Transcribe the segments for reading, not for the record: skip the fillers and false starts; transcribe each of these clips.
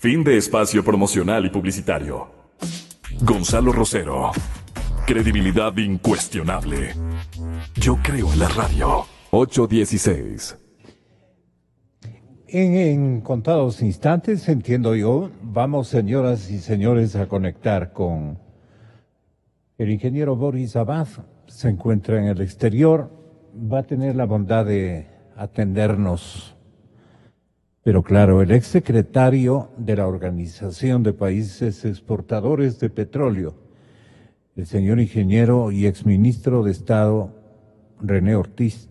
Fin de espacio promocional y publicitario. Gonzalo Rosero. Credibilidad incuestionable. Yo creo en la radio. 816. En contados instantes, entiendo yo, vamos, señoras y señores, a conectar con el ingeniero Boris Abad. Se encuentra en el exterior, va a tener la bondad de atendernos. Pero claro, el exsecretario de la Organización de Países Exportadores de Petróleo, el señor ingeniero y exministro de Estado René Ortiz,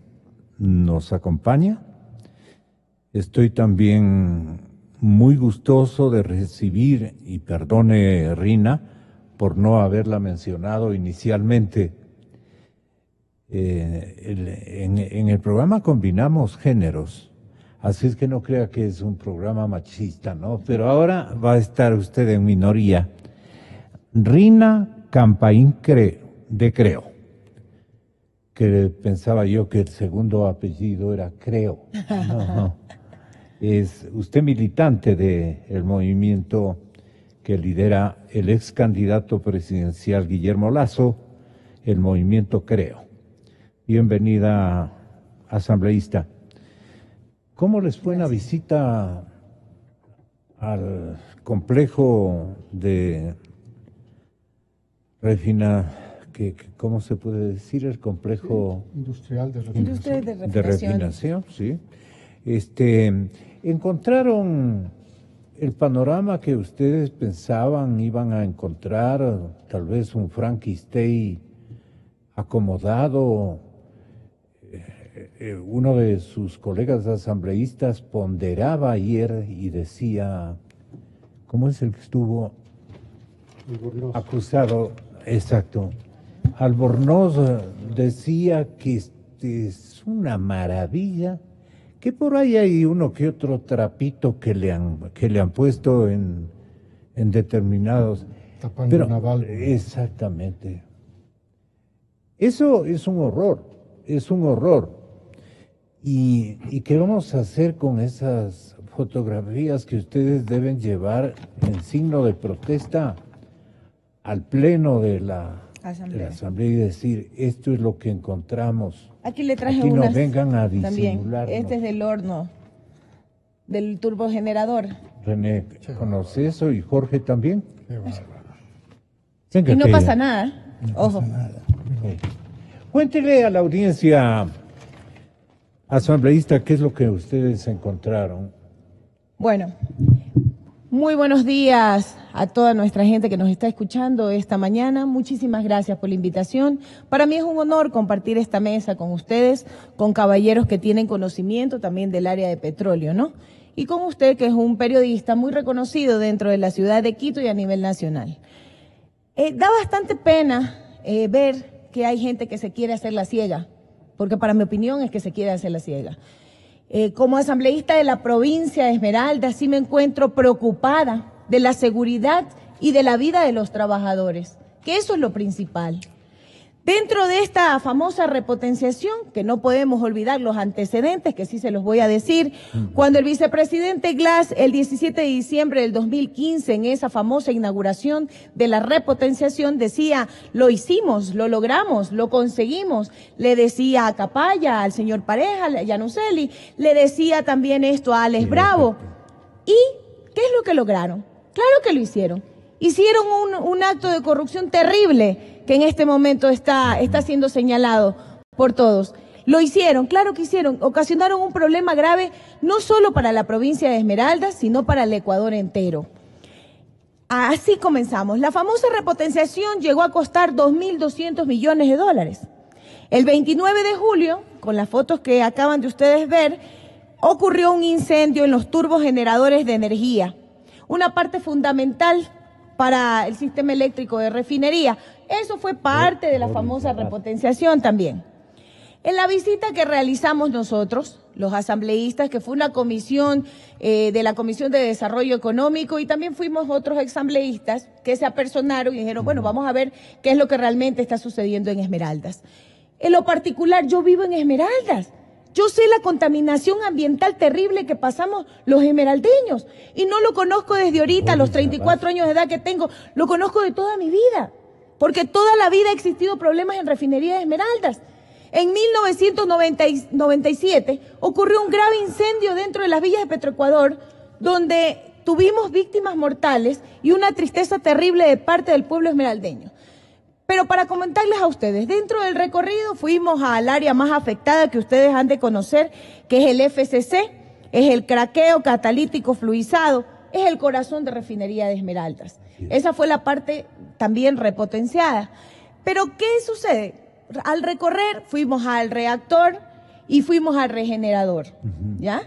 nos acompaña. Estoy también muy gustoso de recibir, y perdone Rina por no haberla mencionado inicialmente, en el programa combinamos géneros, así es que no crea que es un programa machista, ¿no? Pero ahora va a estar usted en minoría. Rina Campaín de Creo, que pensaba yo que el segundo apellido era Creo. No. Es usted militante del movimiento que lidera el ex candidato presidencial Guillermo Lasso, el movimiento Creo. Bienvenida, asambleísta. ¿Cómo les fue la visita al complejo de ¿cómo se puede decir? El complejo industrial de refinación, sí. ¿Encontraron el panorama que ustedes pensaban iban a encontrar? Tal vez un Frankenstein acomodado. Uno de sus colegas asambleístas ponderaba ayer y decía, ¿cómo es el que estuvo acusado? Exacto. Albornoz decía que es una maravilla, que por ahí hay uno que otro trapito que le han puesto en determinados. Tapando una válvula. Exactamente. Eso es un horror, es un horror. ¿Y qué vamos a hacer con esas fotografías que ustedes deben llevar en signo de protesta al pleno de la asamblea y decir, esto es lo que encontramos? Aquí le traje aquí unas no vengan a también. disimularnos. Este es del horno, del turbogenerador. René, ¿conoce eso? ¿Y Jorge también? Qué bárbaro. Venga, Y no pasa nada, ojo. Pasa nada. Cuéntele a la audiencia asambleísta qué es lo que ustedes encontraron. Bueno, muy buenos días a toda nuestra gente que nos está escuchando esta mañana. Muchísimas gracias por la invitación. Para mí es un honor compartir esta mesa con ustedes, con caballeros que tienen conocimiento también del área de petróleo, ¿no? Y con usted, que es un periodista muy reconocido dentro de la ciudad de Quito y a nivel nacional. Da bastante pena ver que hay gente que se quiere hacer la ciega, porque para mi opinión es que se quiere hacer la ciega. Como asambleísta de la provincia de Esmeraldas, sí me encuentro preocupada de la seguridad y de la vida de los trabajadores, que eso es lo principal. Dentro de esta famosa repotenciación, que no podemos olvidar los antecedentes, que sí se los voy a decir, cuando el vicepresidente Glass, el 17 de diciembre del 2015, en esa famosa inauguración de la repotenciación, decía, lo hicimos, lo logramos, lo conseguimos, le decía a Capaya, al señor Pareja, a Yanuseli, le decía también esto a Alex Bravo. ¿Y qué es lo que lograron? Claro que lo hicieron. Hicieron un acto de corrupción terrible que en este momento está siendo señalado por todos. Lo hicieron, claro que hicieron, ocasionaron un problema grave no solo para la provincia de Esmeraldas, sino para el Ecuador entero. Así comenzamos. La famosa repotenciación llegó a costar 2.200 millones de dólares. El 29 de julio, con las fotos que acaban de ustedes ver, ocurrió un incendio en los turbogeneradores de energía, una parte fundamental para el sistema eléctrico de refinería. Eso fue parte de la famosa repotenciación también. En la visita que realizamos nosotros, los asambleístas, que fue una comisión de la Comisión de Desarrollo Económico, y también fuimos otros asambleístas que se apersonaron y dijeron, bueno, vamos a ver qué es lo que realmente está sucediendo en Esmeraldas. En lo particular, yo vivo en Esmeraldas. Yo sé la contaminación ambiental terrible que pasamos los esmeraldeños y no lo conozco desde ahorita, a los 34 años de edad que tengo, lo conozco de toda mi vida, porque toda la vida ha existido problemas en refinería de Esmeraldas. En 1997 ocurrió un grave incendio dentro de las villas de Petroecuador, donde tuvimos víctimas mortales y una tristeza terrible de parte del pueblo esmeraldeño. Pero para comentarles a ustedes, dentro del recorrido fuimos al área más afectada que ustedes han de conocer, que es el FCC, es el craqueo catalítico fluidizado, es el corazón de refinería de Esmeraldas. Esa fue la parte también repotenciada. Pero ¿qué sucede? Al recorrer fuimos al reactor y fuimos al regenerador, ¿ya?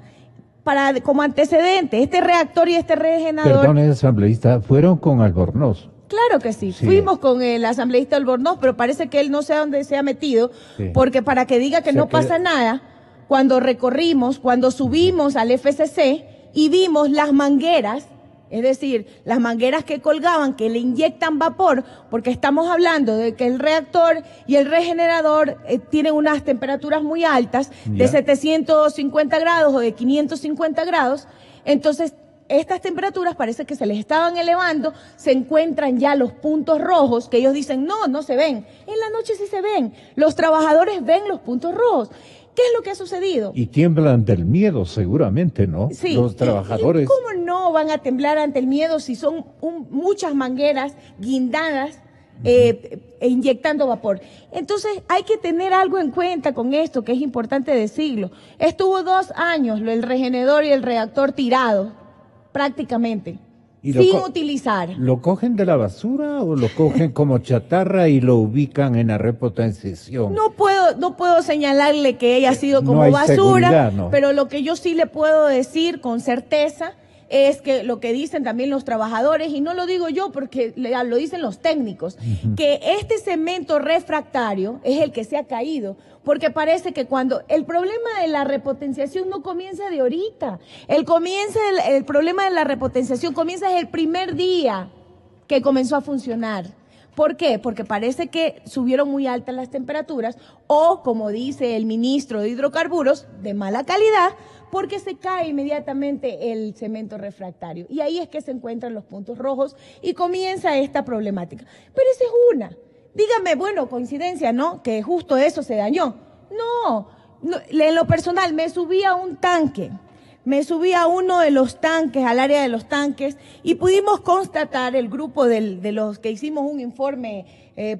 Como antecedente, este reactor y este regenerador... Perdón, asambleísta, fueron con Albornoz. Claro que sí. Fuimos con el asambleísta Albornoz, pero parece que él no sé a dónde se ha metido, porque para que diga que no pasa nada, cuando recorrimos, cuando subimos al FCC y vimos las mangueras, es decir, las mangueras que colgaban, que le inyectan vapor, porque estamos hablando de que el reactor y el regenerador tienen unas temperaturas muy altas, de 750 grados o de 550 grados, entonces estas temperaturas parece que se les estaban elevando, se encuentran ya los puntos rojos, que ellos dicen, no se ven. En la noche sí se ven. Los trabajadores ven los puntos rojos. ¿Qué es lo que ha sucedido? Y tiemblan del miedo, seguramente, ¿no? Sí. Los trabajadores. ¿Cómo no van a temblar ante el miedo si son muchas mangueras guindadas inyectando vapor? Entonces hay que tener algo en cuenta con esto, que es importante decirlo. Estuvo 2 años el regenerador y el reactor tirados, prácticamente, sin utilizar. ¿Lo cogen de la basura o lo cogen como chatarra y lo ubican en la repotenciación? No puedo señalarle que haya sido como no basura, ¿no? Pero lo que yo sí le puedo decir con certeza es que lo que dicen también los trabajadores, y no lo digo yo porque lo dicen los técnicos, que este cemento refractario es el que se ha caído, porque parece que cuando el problema de la repotenciación no comienza de ahorita, el problema de la repotenciación comienza desde el primer día que comenzó a funcionar. ¿Por qué? Porque parece que subieron muy altas las temperaturas o, como dice el ministro de Hidrocarburos, de mala calidad, porque se cae inmediatamente el cemento refractario. Y ahí es que se encuentran los puntos rojos y comienza esta problemática. Pero esa es una. Dígame, bueno, coincidencia, ¿no? Que justo eso se dañó. No, en lo personal me subí a un tanque. Me subí a uno de los tanques, al área de los tanques, y pudimos constatar, el grupo de los que hicimos un informe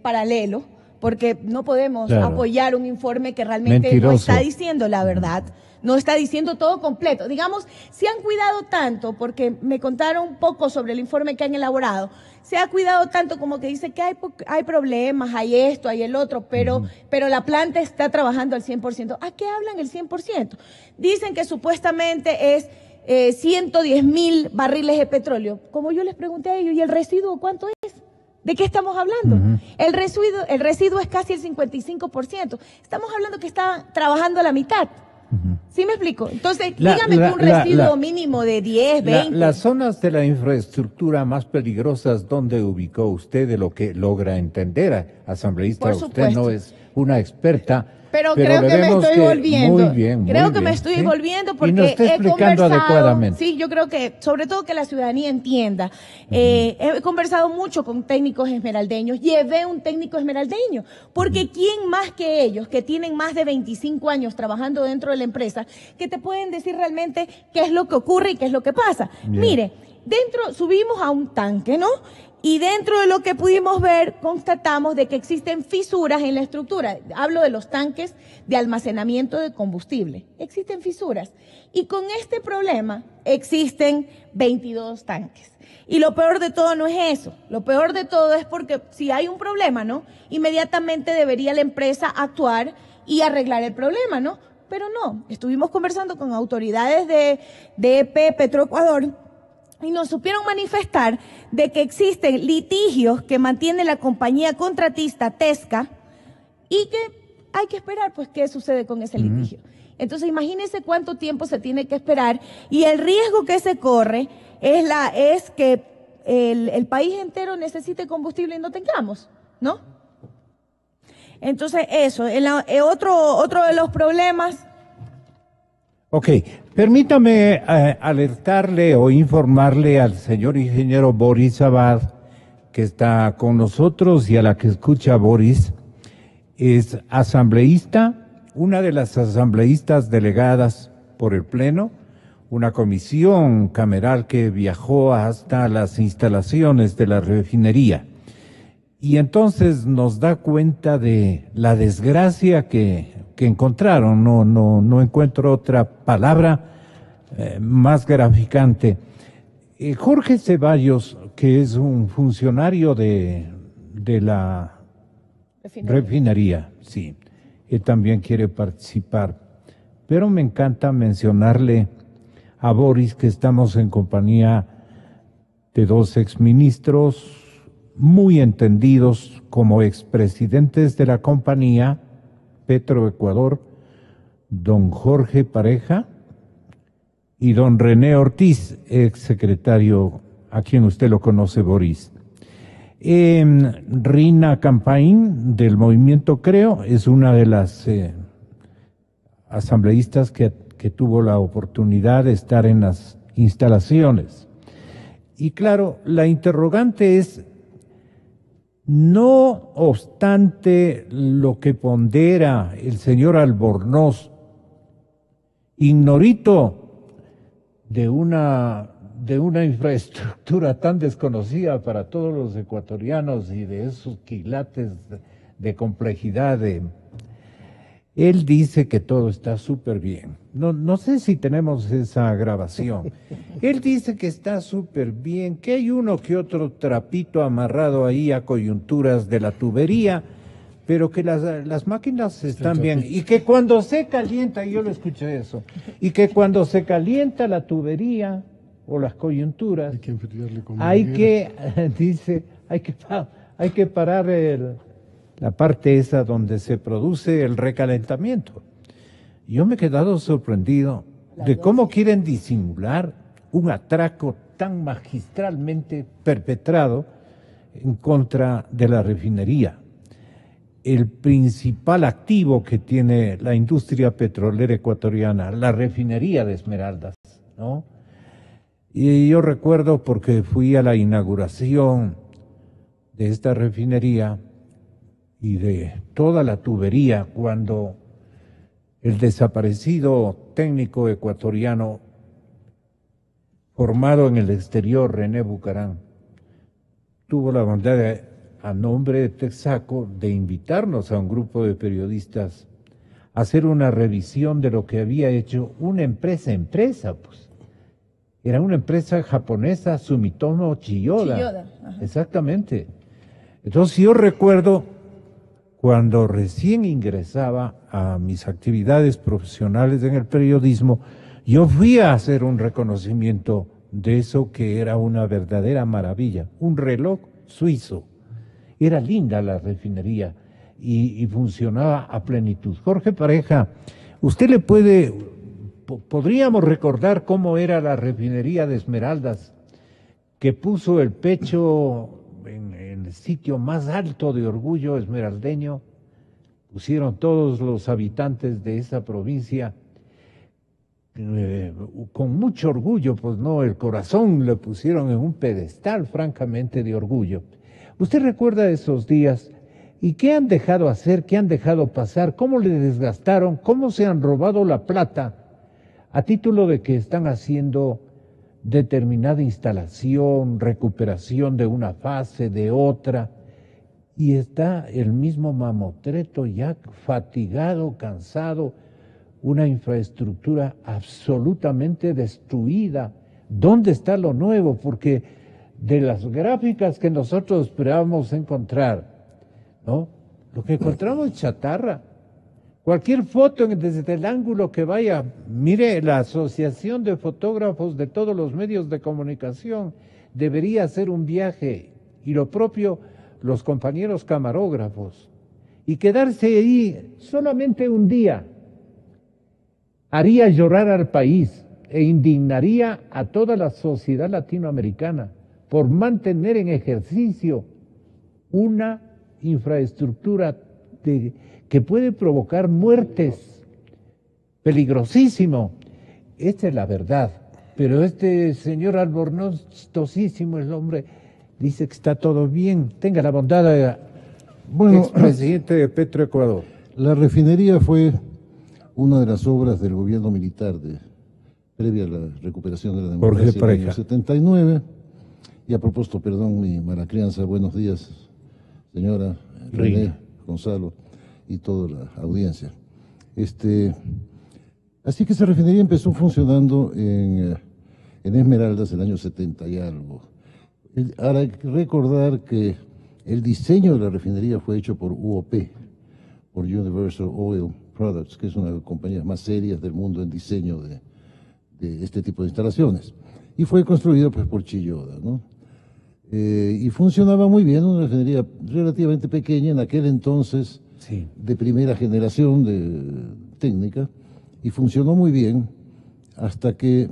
paralelo, porque no podemos apoyar un informe que realmente no está diciendo la verdad, no está diciendo todo completo. Digamos, se han cuidado tanto, porque me contaron un poco sobre el informe que han elaborado, se ha cuidado tanto como que dice que hay problemas, hay esto, hay el otro, pero la planta está trabajando al 100%. ¿A qué hablan el 100%? Dicen que supuestamente es 110.000 barriles de petróleo. Como yo les pregunté a ellos, ¿y el residuo cuánto es? ¿De qué estamos hablando? El residuo es casi el 55%. Estamos hablando que está trabajando a la mitad. ¿Sí me explico? Entonces, dígame que un residuo mínimo de 10, 20. Las zonas de la infraestructura más peligrosas, ¿dónde ubicó usted de lo que logra entender? Asambleísta, usted no es una experta. Pero creo que me estoy volviendo. Muy bien. Creo que me estoy volviendo porque y nos está explicando adecuadamente. Sí, yo creo que, sobre todo que la ciudadanía entienda. He conversado mucho con técnicos esmeraldeños, llevé un técnico esmeraldeño, porque ¿quién más que ellos, que tienen más de 25 años trabajando dentro de la empresa, que te pueden decir realmente qué es lo que ocurre y qué es lo que pasa? Mire, subimos a un tanque, ¿no? Y dentro de lo que pudimos ver, constatamos de que existen fisuras en la estructura. Hablo de los tanques de almacenamiento de combustible. Existen fisuras. Y con este problema existen 22 tanques. Y lo peor de todo no es eso. Lo peor de todo es porque si hay un problema, ¿no? Inmediatamente debería la empresa actuar y arreglar el problema, ¿no? Pero no. Estuvimos conversando con autoridades de EP Petroecuador y nos supieron manifestar de que existen litigios que mantiene la compañía contratista Tesca y que hay que esperar pues qué sucede con ese litigio. Entonces imagínense cuánto tiempo se tiene que esperar y el riesgo que se corre es que el país entero necesite combustible y no tengamos, ¿no? Entonces eso, otro de los problemas Ok, permítame alertarle o informarle al señor ingeniero Boris Abad, que está con nosotros y a la que escucha Boris, es asambleísta, una de las asambleístas delegadas por el Pleno, una comisión cameral que viajó hasta las instalaciones de la refinería. Y entonces nos da cuenta de la desgracia que encontraron, no encuentro otra palabra más graficante. Jorge Ceballos, que es un funcionario de la refinería, sí, él también quiere participar, pero me encanta mencionarle a Boris que estamos en compañía de dos exministros muy entendidos como expresidentes de la compañía Petroecuador, don Jorge Pareja y don René Ortiz, exsecretario, a quien usted lo conoce, Boris. Rina Campaín, del Movimiento Creo, es una de las asambleístas que tuvo la oportunidad de estar en las instalaciones. Y claro, la interrogante es, no obstante lo que pondera el señor Albornoz, ignorito de una infraestructura tan desconocida para todos los ecuatorianos y de esos quilates de complejidad, él dice que todo está súper bien. No sé si tenemos esa grabación. Él dice que está súper bien, que hay uno que otro trapito amarrado ahí a coyunturas de la tubería, pero que las máquinas están bien. Y que cuando se calienta, yo lo escuché eso, y que cuando se calienta la tubería o las coyunturas, dice, hay que parar la parte esa donde se produce el recalentamiento. Yo me he quedado sorprendido de cómo quieren disimular un atraco tan magistralmente perpetrado en contra de la refinería, el principal activo que tiene la industria petrolera ecuatoriana, la refinería de Esmeraldas, ¿no? Y yo recuerdo, porque fui a la inauguración de esta refinería y de toda la tubería, cuando el desaparecido técnico ecuatoriano formado en el exterior, René Bucarán, tuvo la bondad a nombre de Texaco de invitarnos a un grupo de periodistas a hacer una revisión de lo que había hecho una empresa, pues. Era una empresa japonesa, Sumitomo Chiyoda. Exactamente. Entonces yo recuerdo cuando recién ingresaba a mis actividades profesionales en el periodismo, yo fui a hacer un reconocimiento de eso que era una verdadera maravilla, un reloj suizo. Era linda la refinería y funcionaba a plenitud. Jorge Pareja, usted podríamos recordar cómo era la refinería de Esmeraldas, que puso el pecho en el sitio más alto de orgullo esmeraldeño, pusieron todos los habitantes de esa provincia con mucho orgullo, pues no, el corazón le pusieron en un pedestal francamente de orgullo. ¿Usted recuerda esos días? ¿Y qué han dejado hacer? ¿Qué han dejado pasar? ¿Cómo le desgastaron? ¿Cómo se han robado la plata a título de que están haciendo determinada instalación, recuperación de una fase, de otra? Y está el mismo mamotreto ya fatigado, cansado, una infraestructura absolutamente destruida. ¿Dónde está lo nuevo? Porque de las gráficas que nosotros esperábamos encontrar, ¿no? Lo que encontramos es chatarra. Cualquier foto desde el ángulo que vaya, mire, la Asociación de Fotógrafos de todos los medios de comunicación debería hacer un viaje, y lo propio los compañeros camarógrafos, y quedarse ahí solamente un día. Haría llorar al país e indignaría a toda la sociedad latinoamericana por mantener en ejercicio una infraestructura que puede provocar muertes, peligrosísimo. esta es la verdad. Pero este señor Albornoz, tosísimo el hombre, dice que está todo bien. Tenga la bondad de expresidente de Petroecuador. La refinería fue una de las obras del gobierno militar previa a la recuperación de la democracia en el año 79. Y a propósito, perdón mi mala crianza, buenos días, señora René, Gonzalo y toda la audiencia. Así que esa refinería empezó funcionando en Esmeraldas el año 70 y algo. Ahora hay que recordar que el diseño de la refinería fue hecho por UOP, por Universal Oil Products, que es una de las compañías más serias del mundo en diseño de este tipo de instalaciones. Y fue construida pues por Chiyoda, ¿no? Y funcionaba muy bien, una refinería relativamente pequeña en aquel entonces, sí, de primera generación técnica, y funcionó muy bien hasta que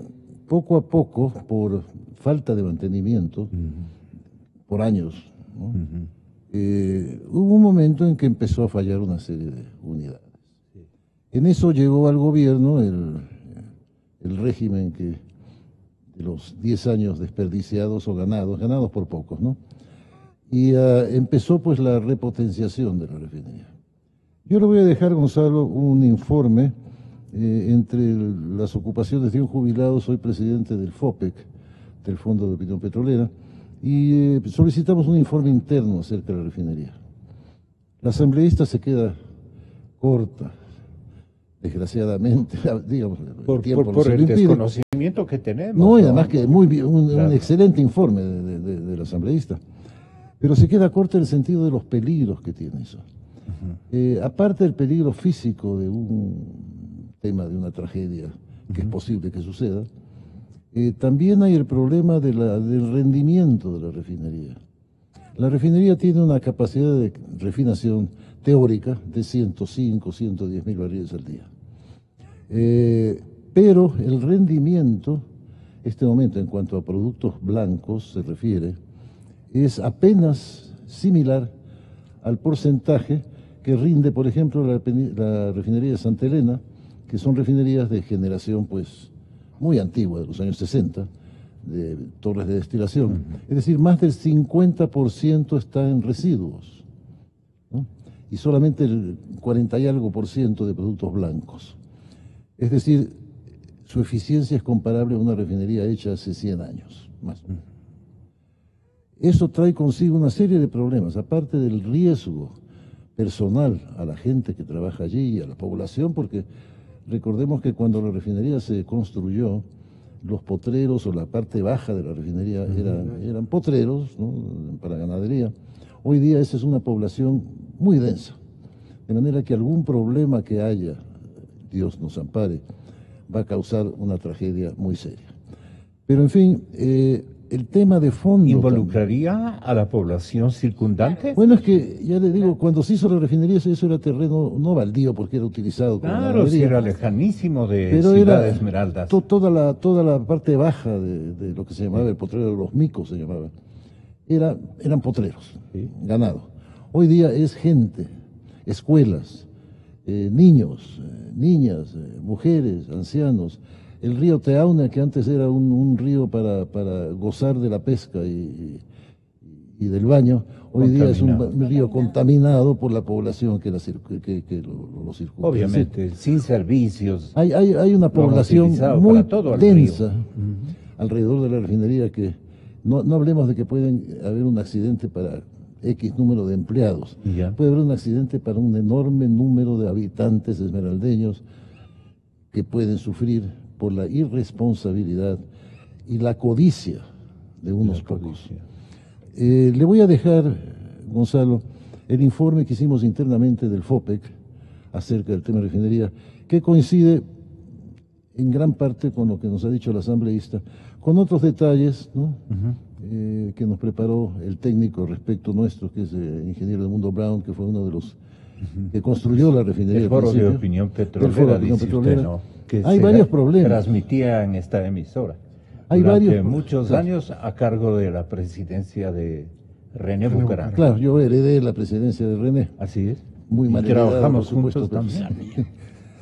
poco a poco, por falta de mantenimiento, por años, ¿no? Hubo un momento en que empezó a fallar una serie de unidades. En eso llegó al gobierno el régimen de los 10 años desperdiciados o ganados por pocos, ¿no? Y empezó pues la repotenciación de la refinería. Yo le voy a dejar, Gonzalo, un informe entre las ocupaciones de un jubilado. Soy presidente del FOPEC, del Fondo de Opinión Petrolera, y solicitamos un informe interno acerca de la refinería. La asambleísta se queda corta, desgraciadamente, digamos, por el desconocimiento que tenemos. No, y además que muy bien, un excelente informe del asambleísta, pero se queda corta en el sentido de los peligros que tiene eso. Aparte del peligro físico de un tema, de una tragedia que es posible que suceda, también hay el problema del rendimiento de la refinería. La refinería tiene una capacidad de refinación teórica de 105, 110 mil barriles al día. Pero el rendimiento, este momento en cuanto a productos blancos se refiere, es apenas similar al porcentaje que rinde, por ejemplo, la refinería de Santa Elena, que son refinerías de generación pues muy antigua, de los años 60, de torres de destilación. Es decir, más del 50% está en residuos, ¿no? Y solamente el 40 y algo % de productos blancos. Es decir, su eficiencia es comparable a una refinería hecha hace 100 años, más. Eso trae consigo una serie de problemas, aparte del riesgo personal a la gente que trabaja allí y a la población, porque recordemos que cuando la refinería se construyó, los potreros o la parte baja de la refinería eran potreros, ¿no?, para ganadería. Hoy día esa es una población muy densa, de manera que algún problema que haya, Dios nos ampare, va a causar una tragedia muy seria. Pero en fin, el tema de fondo... ¿Involucraría también a la población circundante? Bueno, es que, ya le digo, cuando se hizo la refinería, eso era terreno no baldío porque era utilizado como Claro, sí, era lejanísimo de pero Ciudad de Esmeraldas. Toda la parte baja de lo que se llamaba el potrero de los micos, se llamaba, eran potreros, ¿sí?, ganado. Hoy día es gente, escuelas, niños, niñas, mujeres, ancianos. El río Teauna, que antes era un río para gozar de la pesca y del baño, hoy día es un río contaminado por la población que lo circunda. Obviamente, sin servicios. Hay una población muy densa alrededor de la refinería que no hablemos de que pueden haber un accidente para X número de empleados. Puede haber un accidente para un enorme número de habitantes esmeraldeños que pueden sufrir por la irresponsabilidad y la codicia de unos pocos. Le voy a dejar, Gonzalo, el informe que hicimos internamente del FOPEC acerca del tema de refinería, que coincide en gran parte con lo que nos ha dicho el asambleísta, con otros detalles, ¿no?, que nos preparó el técnico respecto nuestro, que es el ingeniero Edmundo Brown, que fue uno de los que construyó la refinería. El Foro de Opinión Petrolera, que hay varios problemas. Transmitía en esta emisora. Hay durante muchos años a cargo de la presidencia de René Bucaram. Claro, yo heredé la presidencia de René. Así es. Muy mal. Trabajamos juntos también.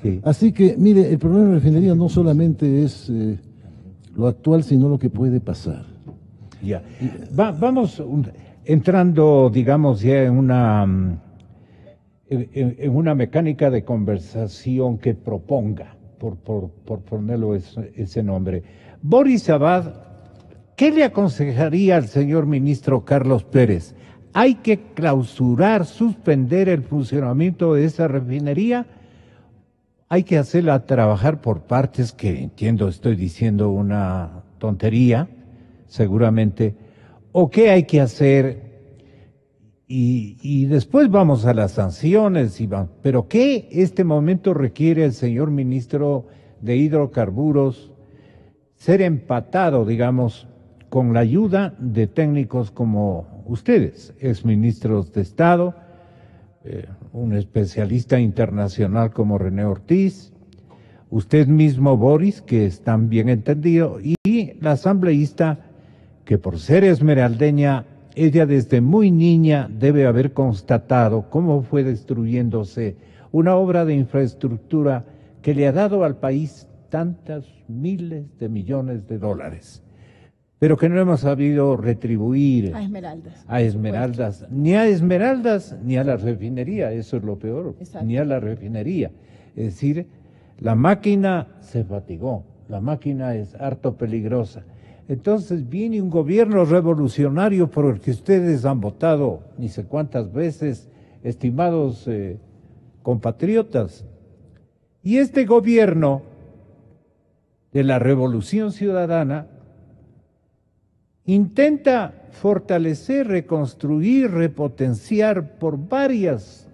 Sí. Así que, mire, el problema de la refinería no solamente es lo actual, sino lo que puede pasar. Ya. Vamos entrando, digamos, ya en en una mecánica de conversación que proponga, por ponerlo ese nombre. Boris Abad, ¿qué le aconsejaría al señor ministro Carlos Pérez? ¿Hay que clausurar, suspender el funcionamiento de esa refinería? ¿Hay que hacerla trabajar por partes? Que entiendo, estoy diciendo una tontería, seguramente. ¿O qué hay que hacer? Y después vamos a las sanciones, Iván. Pero ¿qué este momento requiere el señor ministro de Hidrocarburos? Ser empatado, digamos, con la ayuda de técnicos como ustedes, exministros de Estado, un especialista internacional como René Ortiz, usted mismo, Boris, que es tan bien entendido, y la asambleísta, que por ser esmeraldeña, ella desde muy niña debe haber constatado cómo fue destruyéndose una obra de infraestructura que le ha dado al país tantas miles de millones de dólares, pero que no hemos sabido retribuir A Esmeraldas. ni a Esmeraldas, ni a la refinería, eso es lo peor, Exacto. ni a la refinería. Es decir, la máquina se fatigó, la máquina es harto peligrosa. Entonces viene un gobierno revolucionario por el que ustedes han votado ni sé cuántas veces, estimados compatriotas. Y este gobierno de la Revolución Ciudadana intenta fortalecer, reconstruir, repotenciar por varias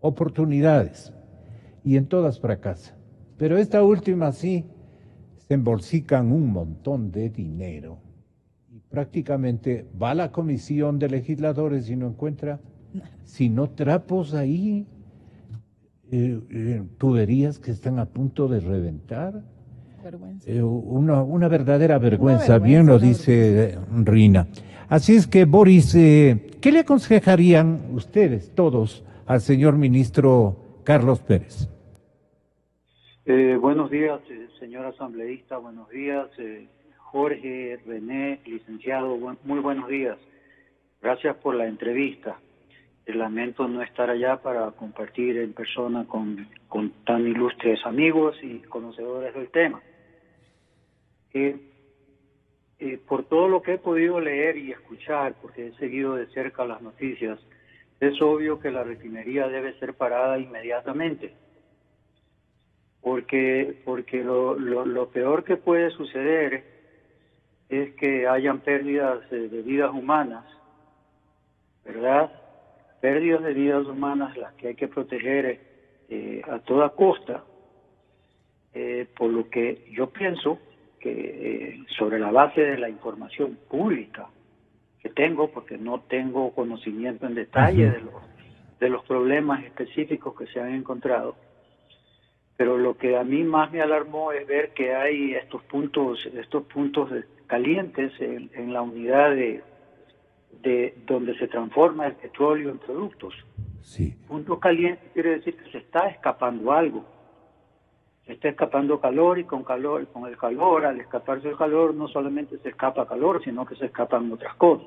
oportunidades y en todas fracasa. Pero esta última sí, se embolsican un montón de dinero y prácticamente va a la comisión de legisladores y no encuentra sino trapos ahí, tuberías que están a punto de reventar. Vergüenza. Una verdadera vergüenza, Una vergüenza, bien lo una dice Rina. Así es que, Boris, ¿qué le aconsejarían ustedes todos al señor ministro Carlos Pérez? Buenos días, señor asambleísta, buenos días, Jorge, René, licenciado, muy buenos días. Gracias por la entrevista. Lamento no estar allá para compartir en persona con tan ilustres amigos y conocedores del tema. Por todo lo que he podido leer y escuchar, porque he seguido de cerca las noticias, es obvio que la refinería debe ser parada inmediatamente. Porque lo peor que puede suceder es que hayan pérdidas de vidas humanas, ¿verdad? Pérdidas de vidas humanas las que hay que proteger a toda costa, por lo que yo pienso que sobre la base de la información pública que tengo, porque no tengo conocimiento en detalle de los problemas específicos que se han encontrado, pero lo que a mí más me alarmó es ver que hay estos puntos calientes en la unidad de donde se transforma el petróleo en productos. Sí. Puntos calientes quiere decir que se está escapando algo. Se está escapando calor y con el calor, al escaparse el calor, no solamente se escapa calor, sino que se escapan otras cosas.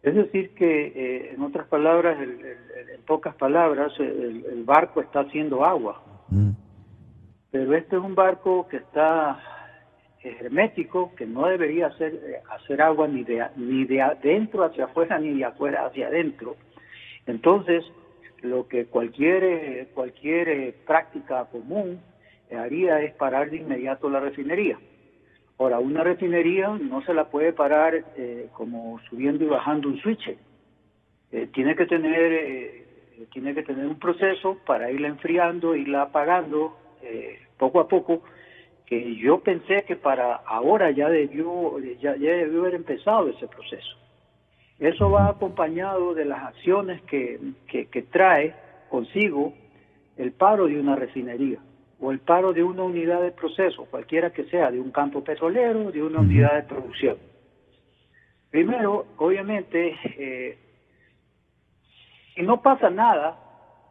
Es decir que, en otras palabras, en pocas palabras, el barco está haciendo agua. Pero este es un barco que está hermético, que no debería hacer agua ni de adentro hacia afuera, ni de afuera hacia adentro. Entonces, lo que cualquier práctica común haría es parar de inmediato la refinería. Ahora, una refinería no se la puede parar como subiendo y bajando un switch. Tiene que tener un proceso para irla enfriando, irla apagando poco a poco, que yo pensé que para ahora ya debió haber empezado ese proceso. Eso va acompañado de las acciones que trae consigo el paro de una refinería o el paro de una unidad de proceso, cualquiera que sea, de un campo petrolero, de una unidad de producción. Primero, obviamente, si no pasa nada,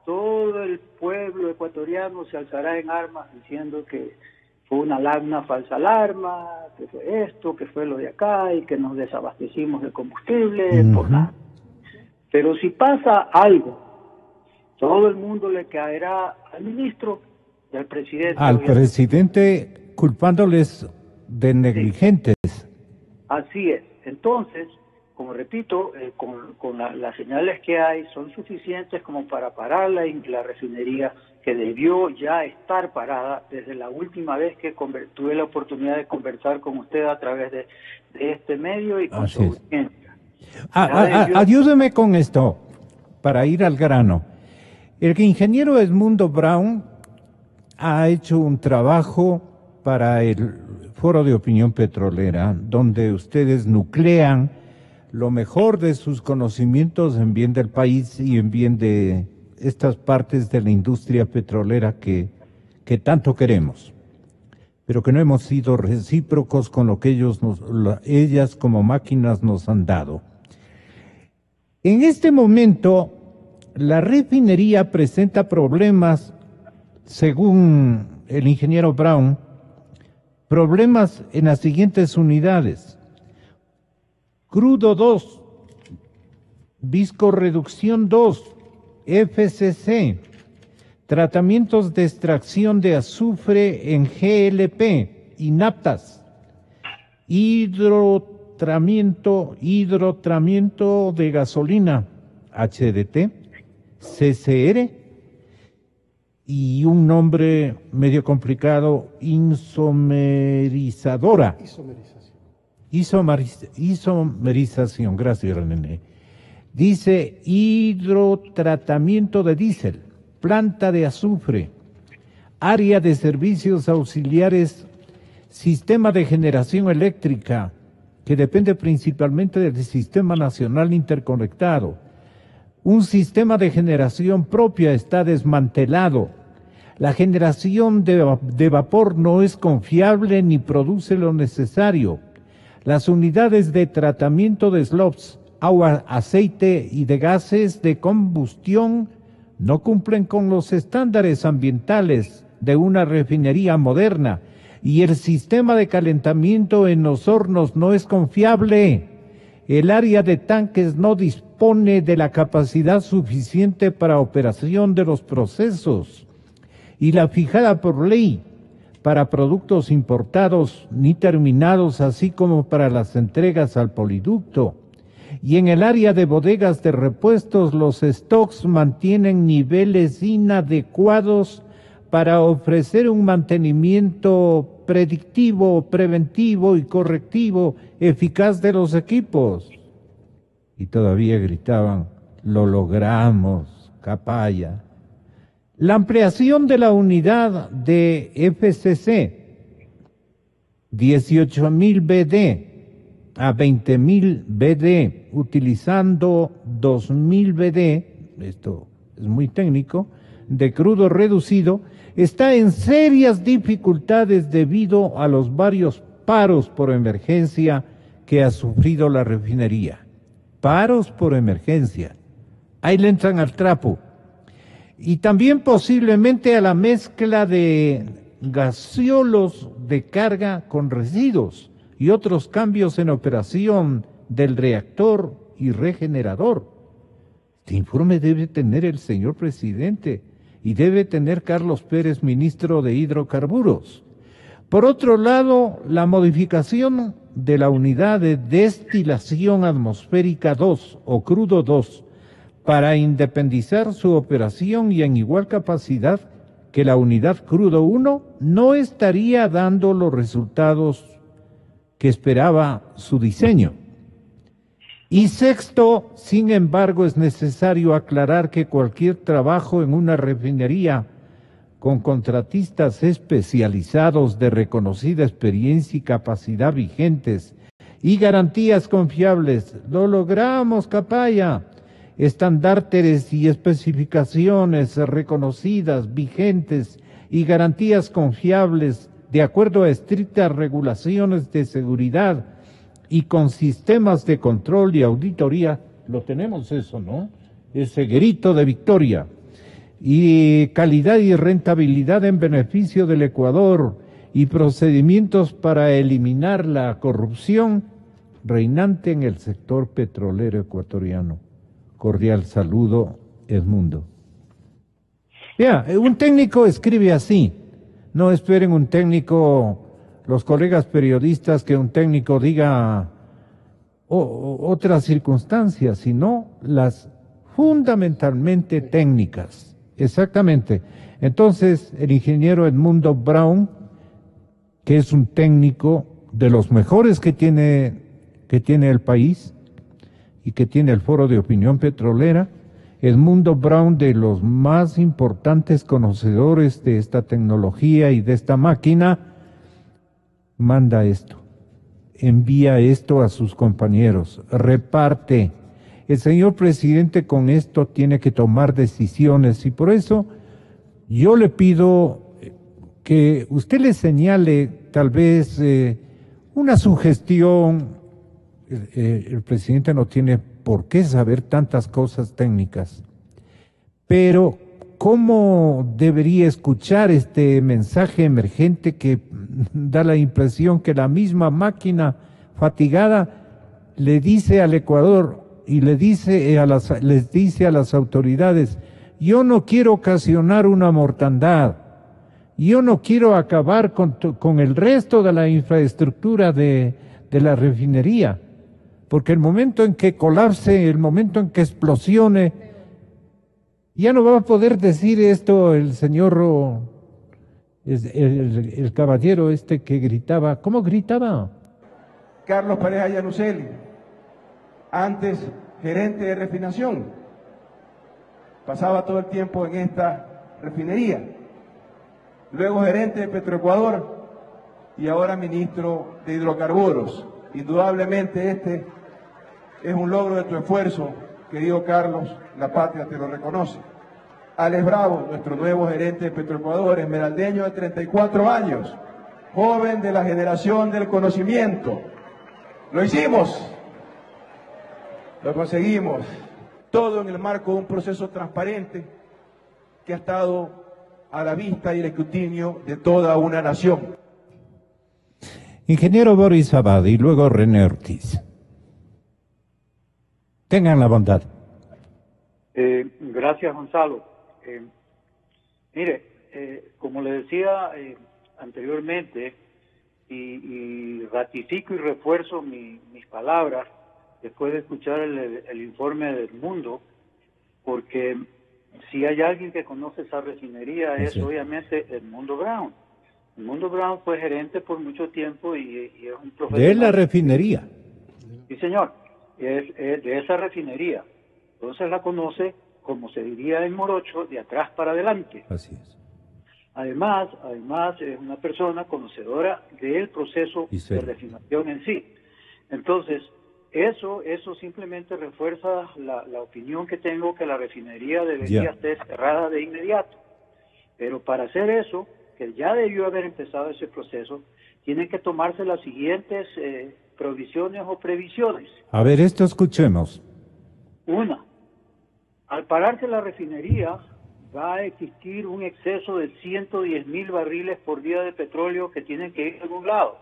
todo el pueblo ecuatoriano se alzará en armas diciendo que fue una falsa alarma, que fue esto, que fue lo de acá y que nos desabastecimos de combustible, por nada. Pero si pasa algo, todo el mundo le caerá al ministro y al presidente. Al presidente culpándoles de negligentes. Sí. Así es. Entonces, como repito, con las señales que hay son suficientes como para parar la refinería, que debió ya estar parada desde la última vez que tuve la oportunidad de conversar con usted a través de este medio y con su audiencia. Ayúdeme con esto, para ir al grano. El ingeniero Edmundo Brown ha hecho un trabajo para el Foro de Opinión Petrolera, donde ustedes nuclean lo mejor de sus conocimientos en bien del país y en bien de estas partes de la industria petrolera que tanto queremos, pero que no hemos sido recíprocos con lo que ellas como máquinas nos han dado. En este momento, la refinería presenta problemas, según el ingeniero Brown, problemas en las siguientes unidades. Crudo 2, viscorreducción 2, FCC, tratamientos de extracción de azufre en GLP y naptas, hidrotramiento de gasolina, HDT, CCR, y un nombre medio complicado, isomerizadora. Isomerización, gracias René. Dice hidrotratamiento de diésel, planta de azufre, área de servicios auxiliares, sistema de generación eléctrica, que depende principalmente del Sistema Nacional Interconectado. Un sistema de generación propia está desmantelado. La generación de vapor no es confiable ni produce lo necesario. Las unidades de tratamiento de slops, agua, aceite y de gases de combustión no cumplen con los estándares ambientales de una refinería moderna y el sistema de calentamiento en los hornos no es confiable. El área de tanques no dispone de la capacidad suficiente para operación de los procesos y la fijada por ley para productos importados ni terminados, así como para las entregas al poliducto. Y en el área de bodegas de repuestos, los stocks mantienen niveles inadecuados para ofrecer un mantenimiento predictivo, preventivo y correctivo eficaz de los equipos. Y todavía gritaban, lo logramos, Capaya. La ampliación de la unidad de FCC, 18.000 BD a 20.000 BD, utilizando 2.000 BD, esto es muy técnico, de crudo reducido, está en serias dificultades debido a los varios paros por emergencia que ha sufrido la refinería. Paros por emergencia. Ahí le entran al trapo. Y también posiblemente a la mezcla de gasiolos de carga con residuos y otros cambios en operación del reactor y regenerador. Este informe debe tener el señor presidente y debe tener Carlos Pérez, ministro de Hidrocarburos. Por otro lado, la modificación de la unidad de destilación atmosférica 2 o crudo 2 para independizar su operación y en igual capacidad que la unidad crudo 1 no estaría dando los resultados que esperaba su diseño. Y sexto, sin embargo, es necesario aclarar que cualquier trabajo en una refinería con contratistas especializados de reconocida experiencia y capacidad vigentes y garantías confiables, lo logramos, Capaya, estandartes y especificaciones reconocidas, vigentes y garantías confiables de acuerdo a estrictas regulaciones de seguridad y con sistemas de control y auditoría, lo tenemos eso, ¿no? Ese grito de victoria. y calidad y rentabilidad en beneficio del Ecuador y procedimientos para eliminar la corrupción reinante en el sector petrolero ecuatoriano. Cordial saludo, Edmundo. Vea, un técnico escribe así. No esperen un técnico, los colegas periodistas, que un técnico diga otras circunstancias, sino las fundamentalmente técnicas. Exactamente. Entonces, el ingeniero Edmundo Brown, que es un técnico de los mejores que tiene el país y que tiene el Foro de Opinión Petrolera, Edmundo Brown, de los más importantes conocedores de esta tecnología y de esta máquina, manda esto, envía esto a sus compañeros, reparte. El señor presidente con esto tiene que tomar decisiones y por eso yo le pido que usted le señale tal vez una sugestión. El presidente no tiene por qué saber tantas cosas técnicas, pero ¿cómo debería escuchar este mensaje emergente que da la impresión que la misma máquina fatigada le dice al Ecuador y les dice a las autoridades: yo no quiero ocasionar una mortandad, yo no quiero acabar con el resto de la infraestructura de la refinería, porque el momento en que colapse, el momento en que explosione, ya no va a poder decir esto el señor, el caballero este que gritaba. ¿Cómo gritaba? Carlos Pareja Yanuseli, antes gerente de refinación, pasaba todo el tiempo en esta refinería, luego gerente de Petroecuador y ahora ministro de Hidrocarburos. Indudablemente este es un logro de tu esfuerzo, querido Carlos, la patria te lo reconoce. Alex Bravo, nuestro nuevo gerente de Petroecuador, esmeraldeño de 34 años, joven de la generación del conocimiento. Lo hicimos, lo conseguimos, todo en el marco de un proceso transparente que ha estado a la vista y el escrutinio de toda una nación. Ingeniero Boris Abad y luego René Ortiz. Tengan la bondad. Gracias, Gonzalo. Mire, como le decía anteriormente, y ratifico y refuerzo mis palabras después de escuchar el informe del mundo, porque si hay alguien que conoce esa refinería es obviamente Edmundo Brown. Edmundo Brown fue gerente por mucho tiempo y es un profesional. De la refinería. Sí, señor, es de esa refinería. Entonces la conoce, como se diría en Morocho, de atrás para adelante. Así es. Además es una persona conocedora del proceso de refinación en sí. Entonces, eso simplemente refuerza la opinión que tengo, que la refinería debería ser cerrada de inmediato. Pero para hacer eso, que ya debió haber empezado ese proceso, tienen que tomarse las siguientes provisiones o previsiones. A ver, esto escuchemos. Una, al pararse la refinería, va a existir un exceso de 110,000 barriles por día de petróleo que tienen que ir a algún lado.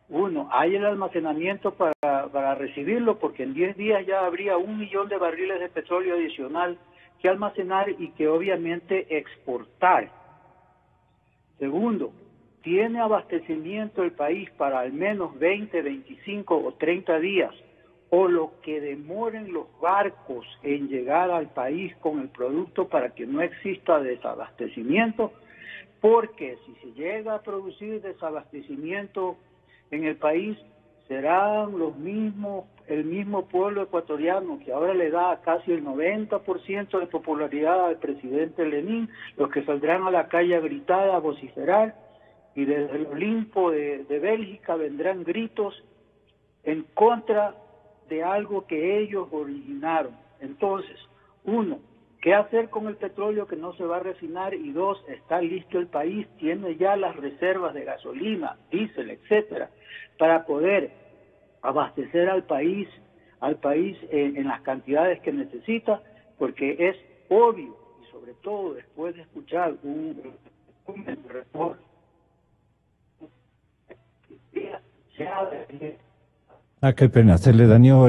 Uno, hay el almacenamiento para recibirlo, porque en 10 días ya habría 1 millón de barriles de petróleo adicional que almacenar y que obviamente exportar. Segundo, tiene abastecimiento el país para al menos 20, 25 o 30 días, o lo que demoren los barcos en llegar al país con el producto para que no exista desabastecimiento, porque si se llega a producir desabastecimiento en el país, serán el mismo pueblo ecuatoriano que ahora le da casi el 90% de popularidad al presidente Lenín, los que saldrán a la calle a gritar, a vociferar, y desde el Olimpo de Bélgica vendrán gritos en contra de algo que ellos originaron. Entonces, uno, ¿qué hacer con el petróleo que no se va a refinar? Y dos, ¿está listo el país? ¿Tiene ya las reservas de gasolina, diésel, etcétera, para poder abastecer al país en las cantidades que necesita? Porque es obvio, y sobre todo después de escuchar un reporte, qué pena, se le dañó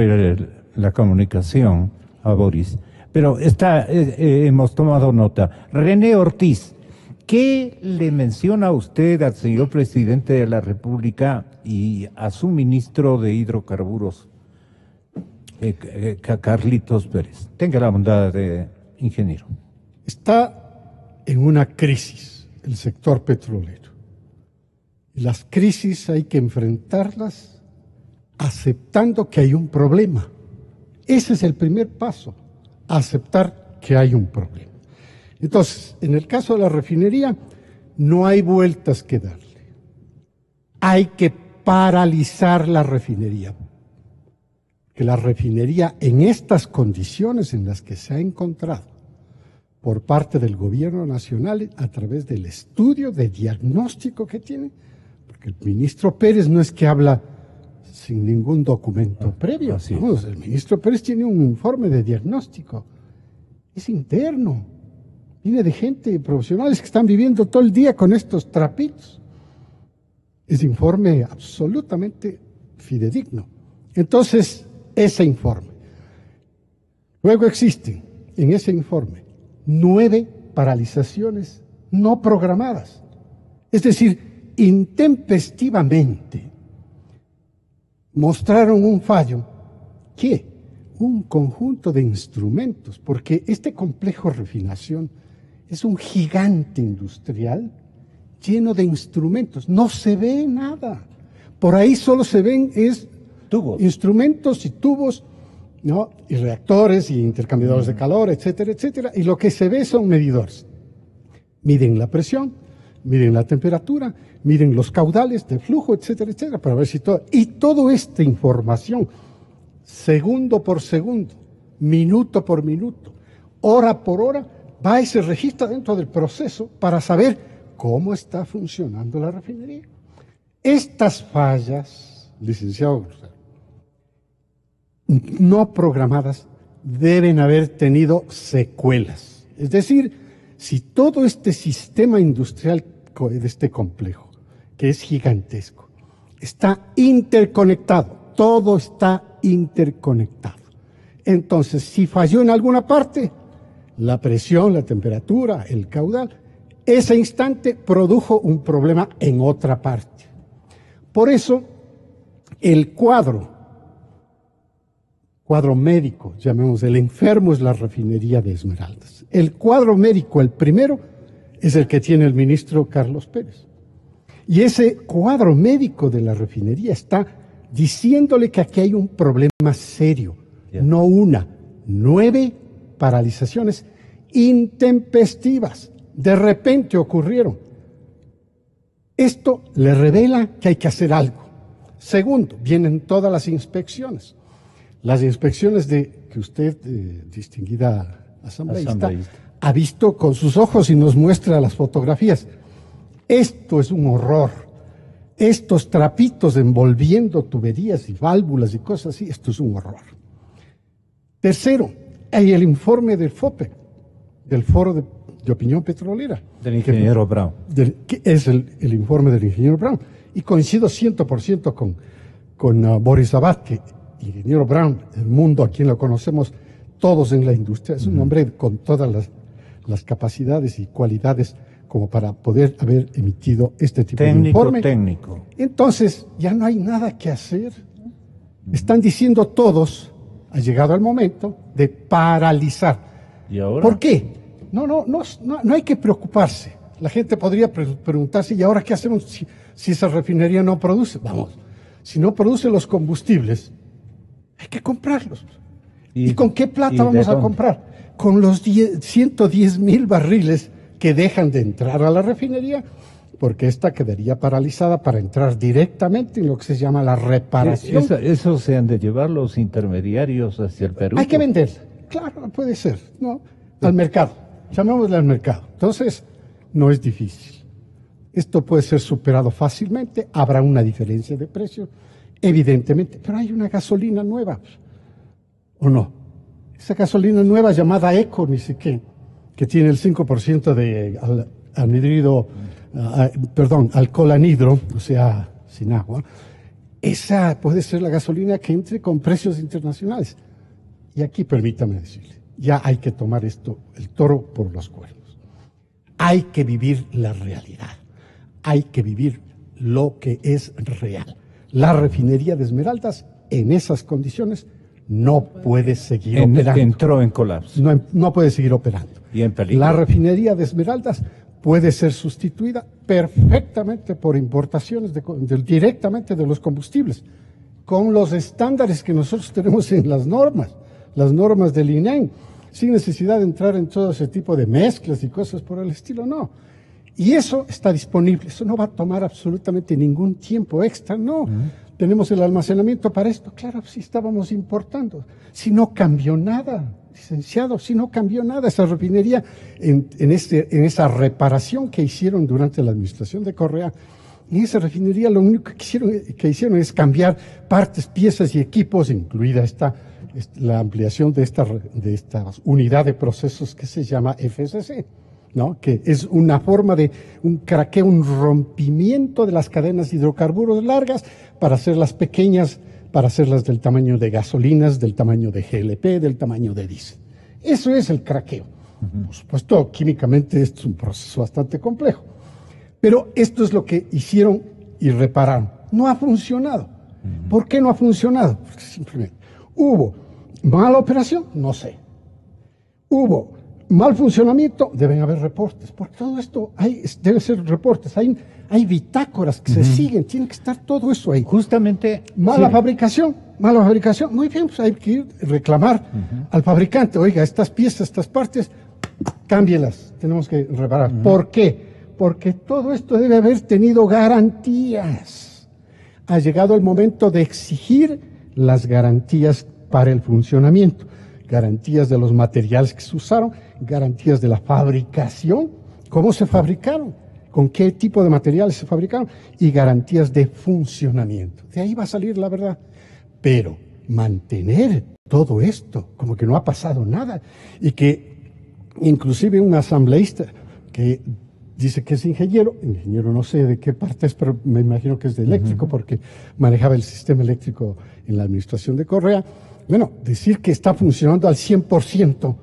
la comunicación a Boris. Pero hemos tomado nota. René Ortiz, ¿qué le menciona usted al señor presidente de la República y a su ministro de Hidrocarburos, Carlitos Pérez? Tenga la bondad de ingeniero. Está en una crisis el sector petrolero. Y las crisis hay que enfrentarlas aceptando que hay un problema. Ese es el primer paso, aceptar que hay un problema. Entonces, en el caso de la refinería, no hay vueltas que darle. Hay que paralizar la refinería. Que la refinería, en estas condiciones en las que se ha encontrado por parte del gobierno nacional, a través del estudio de diagnóstico que tiene, porque el ministro Pérez no es que habla sin ningún documento previo. Vamos, el ministro Pérez tiene un informe de diagnóstico. Es interno. Viene de gente, profesionales que están viviendo todo el día con estos trapitos. Es informe absolutamente fidedigno. Entonces, ese informe. Luego existen en ese informe 9 paralizaciones no programadas. Es decir, intempestivamente mostraron un fallo que un conjunto de instrumentos, porque este complejo de refinación es un gigante industrial lleno de instrumentos, no se ve nada. Por ahí solo se ven tubos, instrumentos y tubos, ¿no? Y reactores y intercambiadores de calor, etcétera, etcétera. Y lo que se ve son medidores. Miden la presión, miden la temperatura, miden los caudales de flujo, etcétera, etcétera, para ver si todo. Y toda esta información, segundo por segundo, minuto por minuto, hora por hora, va y se registra dentro del proceso para saber cómo está funcionando la refinería. Estas fallas, licenciado Gonzalo, no programadas, deben haber tenido secuelas. Es decir, si todo este sistema industrial de este complejo, que es gigantesco, está interconectado, todo está interconectado. Entonces, si falló en alguna parte, la presión, la temperatura, el caudal, ese instante produjo un problema en otra parte. Por eso, el cuadro médico, llamemos, el enfermo es la refinería de Esmeraldas. El cuadro médico, el primero, es el que tiene el ministro Carlos Pérez. Y ese cuadro médico de la refinería está diciéndole que aquí hay un problema serio, no 9 paralizaciones intempestivas. De repente ocurrieron. Esto le revela que hay que hacer algo. Segundo, vienen todas las inspecciones. Las inspecciones que usted, distinguida asambleísta, ha visto con sus ojos y nos muestra las fotografías. Esto es un horror. Estos trapitos envolviendo tuberías y válvulas y cosas así, esto es un horror. Tercero, hay el informe del FOPE, del Foro de Opinión Petrolera. Del ingeniero Brown. Que es el informe del ingeniero Brown. Y coincido 100% con Boris Abad, que el ingeniero Brown, el mundo a quien lo conocemos todos en la industria, es un hombre con todas las capacidades y cualidades como para poder haber emitido este tipo de informe. Técnico. Entonces, ya no hay nada que hacer. Están diciendo todos, ha llegado el momento de paralizar. ¿Y ahora? ¿Por qué? No hay que preocuparse. La gente podría preguntarse, ¿y ahora qué hacemos si esa refinería no produce? Vamos, si no produce los combustibles, hay que comprarlos. ¿Y con qué plata vamos a comprar? Con los 110,000 barriles que dejan de entrar a la refinería, porque esta quedaría paralizada para entrar directamente en lo que se llama la reparación. Eso se han de llevar los intermediarios hacia el Perú. Hay que vender, claro, puede ser, ¿no? Al mercado, llamémosle al mercado. Entonces, no es difícil. Esto puede ser superado fácilmente, habrá una diferencia de precio, evidentemente, pero hay una gasolina nueva, ¿o no? Esa gasolina nueva llamada Eco, ni sé qué, que tiene el 5% de alcohol anhidro, o sea, sin agua, esa puede ser la gasolina que entre con precios internacionales. Y aquí permítame decirle, ya hay que tomar esto, el toro por los cuernos. Hay que vivir la realidad. Hay que vivir lo que es real. La refinería de Esmeraldas, en esas condiciones, no puede seguir operando. Entró en colapso. No puede seguir operando. Y en peligro. La refinería de Esmeraldas puede ser sustituida perfectamente por importaciones directamente de los combustibles, con los estándares que nosotros tenemos en las normas del INEM, sin necesidad de entrar en todo ese tipo de mezclas y cosas por el estilo, no. Y eso está disponible, eso no va a tomar absolutamente ningún tiempo extra, no. Tenemos el almacenamiento para esto, claro, si estábamos importando, si no cambió nada, licenciado, si no cambió nada esa refinería en esa reparación que hicieron durante la administración de Correa. En esa refinería lo único que hicieron es cambiar partes, piezas y equipos, incluida la ampliación de esta unidad de procesos que se llama FSC, ¿no? Que es una forma de un craqueo, un rompimiento de las cadenas de hidrocarburos largas para hacerlas pequeñas, para hacerlas del tamaño de gasolinas, del tamaño de GLP, del tamaño de diésel. Eso es el craqueo. Por supuesto, químicamente esto es un proceso bastante complejo. Pero esto es lo que hicieron y repararon. No ha funcionado. ¿Por qué no ha funcionado? Porque simplemente hubo mala operación, no sé. Hubo mal funcionamiento, deben haber reportes. Por todo esto debe ser reportes. Hay bitácoras que se siguen, tiene que estar todo eso ahí. Justamente. Mala fabricación. Muy bien, pues hay que ir a reclamar al fabricante. Oiga, estas piezas, estas partes, cámbielas. Tenemos que reparar. ¿Por qué? Porque todo esto debe haber tenido garantías. Ha llegado el momento de exigir las garantías para el funcionamiento, garantías de los materiales que se usaron, garantías de la fabricación, cómo se fabricaron, con qué tipo de materiales se fabricaron y garantías de funcionamiento. De ahí va a salir la verdad. Pero mantener todo esto como que no ha pasado nada y que inclusive un asambleísta que dice que es ingeniero no sé de qué parte es, pero me imagino que es de eléctrico porque manejaba el sistema eléctrico en la administración de Correa. Bueno, decir que está funcionando al 100%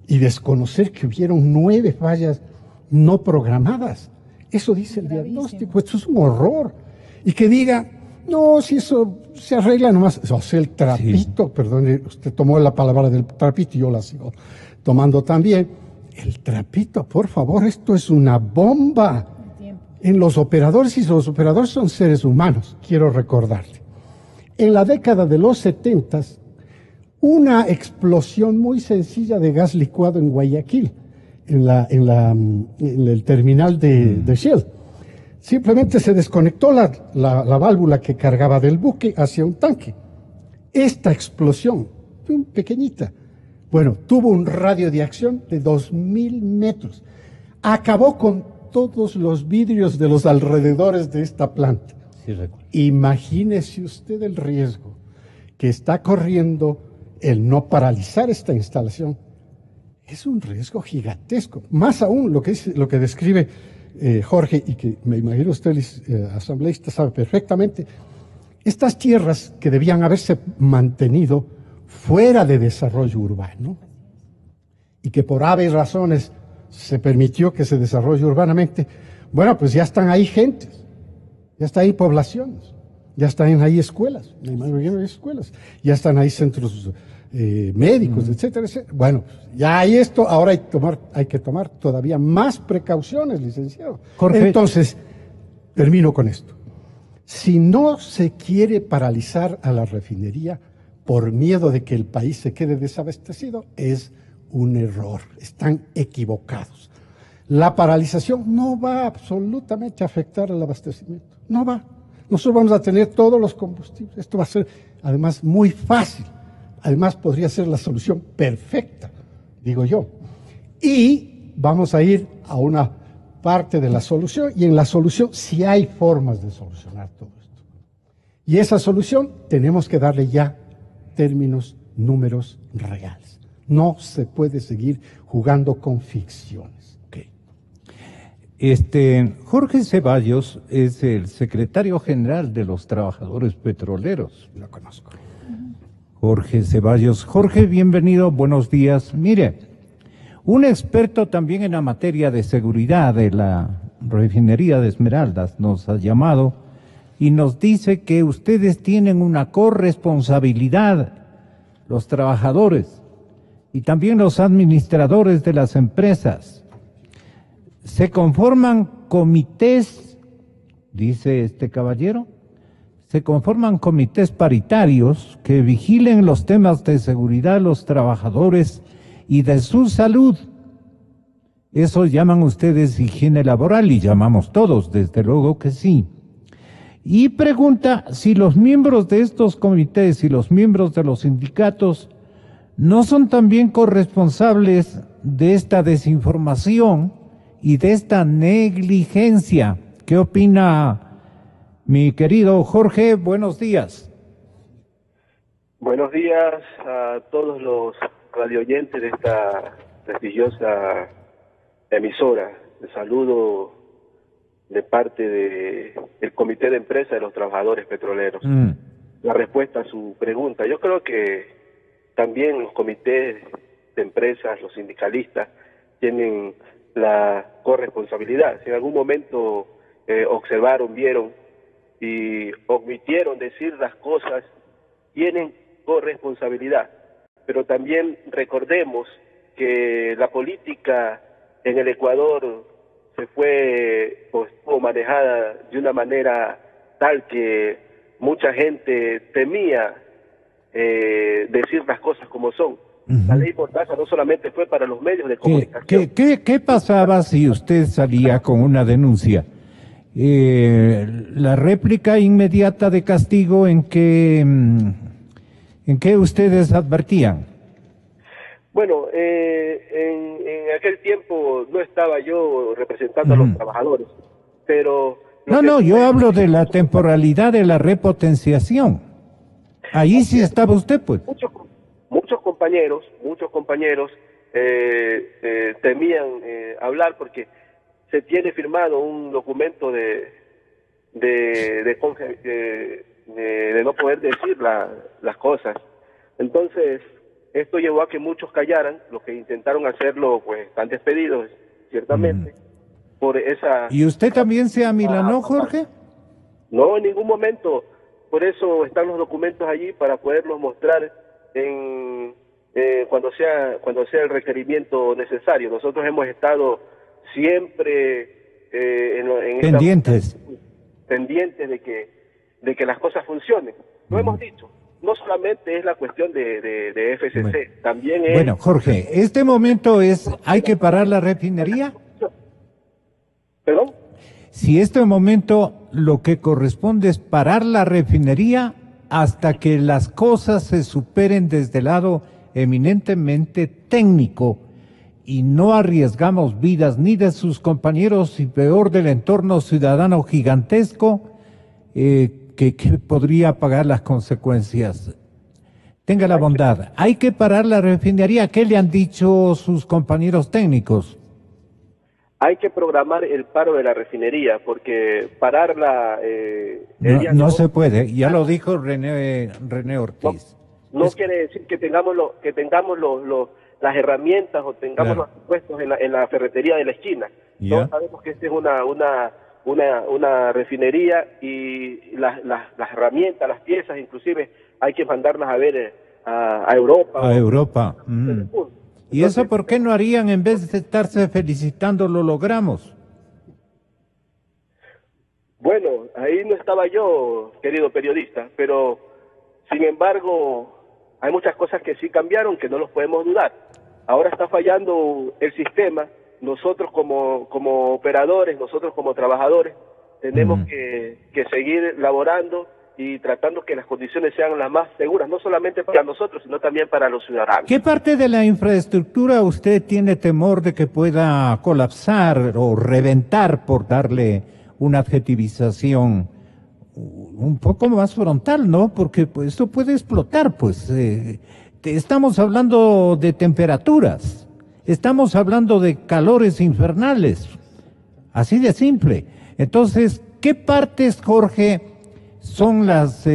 y desconocer que hubieron 9 fallas no programadas. Eso dice el diagnóstico, esto es un horror. Y que diga, no, si eso se arregla nomás, o sea, el trapito, sí. Perdón, usted tomó la palabra del trapito y yo la sigo tomando también. El trapito, por favor, esto es una bomba en los operadores, y los operadores son seres humanos, quiero recordarle. En la década de los 70s, una explosión muy sencilla de gas licuado en Guayaquil, en el terminal de Shell. Simplemente se desconectó la válvula que cargaba del buque hacia un tanque. Esta explosión, pequeñita, bueno, tuvo un radio de acción de 2000 metros. Acabó con todos los vidrios de los alrededores de esta planta. Sí, imagínese usted el riesgo que está corriendo el no paralizar esta instalación. Es un riesgo gigantesco. Más aún lo que describe Jorge, y que me imagino usted, asambleísta, sabe perfectamente. Estas tierras que debían haberse mantenido fuera de desarrollo urbano y que por habeas razones se permitió que se desarrolle urbanamente, bueno, pues ya están ahí gentes, ya están ahí poblaciones, ya están ahí escuelas, me imagino hay escuelas, ya están ahí centros médicos, etcétera, etcétera. Bueno, ya hay esto, ahora hay que tomar todavía más precauciones, licenciado. Jorge. Entonces, termino con esto. Si no se quiere paralizar a la refinería por miedo de que el país se quede desabastecido, es un error. Están equivocados. La paralización no va absolutamente a afectar al abastecimiento. No va. Nosotros vamos a tener todos los combustibles. Esto va a ser, además, muy fácil. Además, podría ser la solución perfecta, digo yo. Y vamos a ir a una parte de la solución, y en la solución sí hay formas de solucionar todo esto. Y esa solución tenemos que darle ya términos, números reales. No se puede seguir jugando con ficciones. Ok. Jorge Ceballos es el secretario general de los trabajadores petroleros. Lo conozco. Jorge Ceballos. Jorge, bienvenido, buenos días. Mire, un experto también en la materia de seguridad de la refinería de Esmeraldas nos ha llamado y nos dice que ustedes tienen una corresponsabilidad, los trabajadores y también los administradores de las empresas. Se conforman comités, dice este caballero, se conforman comités paritarios que vigilen los temas de seguridad de los trabajadores y de su salud. Eso llaman ustedes higiene laboral y llamamos todos, desde luego que sí. Y pregunta si los miembros de estos comités y los miembros de los sindicatos no son también corresponsables de esta desinformación y de esta negligencia. ¿Qué opina mi querido Jorge? Buenos días. Buenos días a todos los radioyentes de esta prestigiosa emisora. Les saludo de parte del Comité de Empresa de los Trabajadores Petroleros. La respuesta a su pregunta, yo creo que también los comités de empresas, los sindicalistas, tienen la corresponsabilidad. Si en algún momento observaron, vieron y omitieron decir las cosas, tienen corresponsabilidad. Pero también recordemos que la política en el Ecuador estuvo manejada de una manera tal que mucha gente temía decir las cosas como son. La ley Mordaza no solamente fue para los medios de comunicación. ¿Qué pasaba si usted salía con una denuncia? La réplica inmediata de castigo, ¿en qué ustedes advertían? Bueno, en aquel tiempo no estaba yo representando a los trabajadores, pero... yo hablo de la temporalidad de la repotenciación. Ahí sí estaba usted, pues. Muchos compañeros temían hablar porque se tiene firmado un documento de no poder decir las cosas. Entonces, esto llevó a que muchos callaran. Los que intentaron hacerlo, pues, están despedidos, ciertamente, por esa... ¿Y usted también se amilanó, Jorge? No, en ningún momento. Por eso están los documentos allí para poderlos mostrar cuando sea el requerimiento necesario. Nosotros hemos estado siempre pendientes de que las cosas funcionen. Lo hemos dicho. No solamente es la cuestión de FCC, también es... Bueno, Jorge, este momento ¿hay que parar la refinería? ¿Perdón? Si este momento lo que corresponde es parar la refinería hasta que las cosas se superen desde el lado eminentemente técnico y no arriesgamos vidas ni de sus compañeros y peor del entorno ciudadano gigantesco, que podría pagar las consecuencias. Tenga la bondad. Hay que parar la refinería. ¿Qué le han dicho sus compañeros técnicos? Hay que programar el paro de la refinería, porque pararla... no se puede. Ya lo dijo René Ortiz. No quiere decir que tengamos las herramientas o tengamos los puestos en la ferretería de la esquina. Todos sabemos que esta es una refinería y las herramientas, las piezas, inclusive hay que mandarlas a ver a Europa. A Europa. ¿Y eso por qué no harían en vez de estarse felicitando lo logramos? Bueno, ahí no estaba yo, querido periodista, pero sin embargo hay muchas cosas que sí cambiaron, que no los podemos dudar. Ahora está fallando el sistema. Nosotros como operadores, nosotros como trabajadores, tenemos que seguir laborando y tratando que las condiciones sean las más seguras, no solamente para nosotros, sino también para los ciudadanos. ¿Qué parte de la infraestructura usted tiene temor de que pueda colapsar o reventar, por darle una adjetivización un poco más frontal, ¿no? Porque pues, esto puede explotar, pues. estamos hablando de temperaturas, estamos hablando de calores infernales, así de simple. Entonces, ¿qué partes, Jorge, son las